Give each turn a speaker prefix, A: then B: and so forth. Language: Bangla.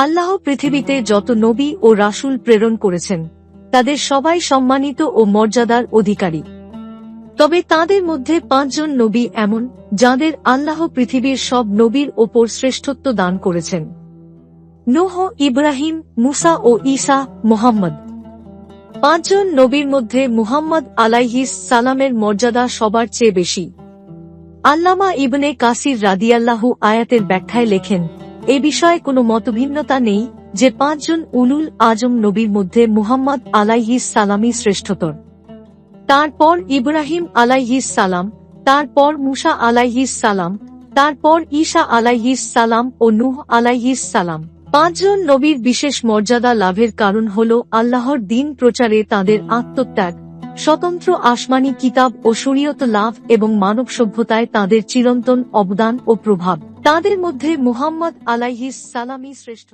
A: আল্লাহ পৃথিবীতে যত নবী ও রাসূল প্রেরণ করেছেন তাদের সবাই সম্মানিত ও মর্যাদার অধিকারী। তবে তাদের মধ্যে 5 জন নবী এমন যাদের আল্লাহ পৃথিবীর সব নবীর ওপর শ্রেষ্ঠত্ব দান করেছেন: নূহ, ইব্রাহিম, মুসা ও ঈসা, মুহাম্মদ। 5 জন নবীর মধ্যে মুহাম্মদ আলাইহিস সালামের মর্যাদা সবার চেয়ে বেশি। আল্লামা ইবনে কাসির রাদিয়াল্লাহু আয়াতের ব্যাখ্যায় লেখেন, এ বিষয়ে কোনো মতভিন্নতা নেই যে 5 জন উলুল আজম নবীর মধ্যে মুহাম্মদ আলাইহিস সালামই শ্রেষ্ঠতর। তারপর ইব্রাহিম আলাইহিস সালাম, তারপর মুসা আলাইহিস সালাম, তারপর ঈসা আলাইহিস সালাম ও নূহ আলাইহিস সালাম। 5 জন নবীর বিশেষ মর্যাদা লাভের কারণ হল আল্লাহর দ্বীন প্রচারে তাঁদের আত্মত্যাগ, স্বতন্ত্র আসমানি কিতাব ও শরীয়ত লাভ এবং মানব সভ্যতায় তাঁদের চিরন্তন অবদান ও প্রভাব। তাঁদের মধ্যে মুহাম্মদ আলাইহিস সালামই শ্রেষ্ঠ।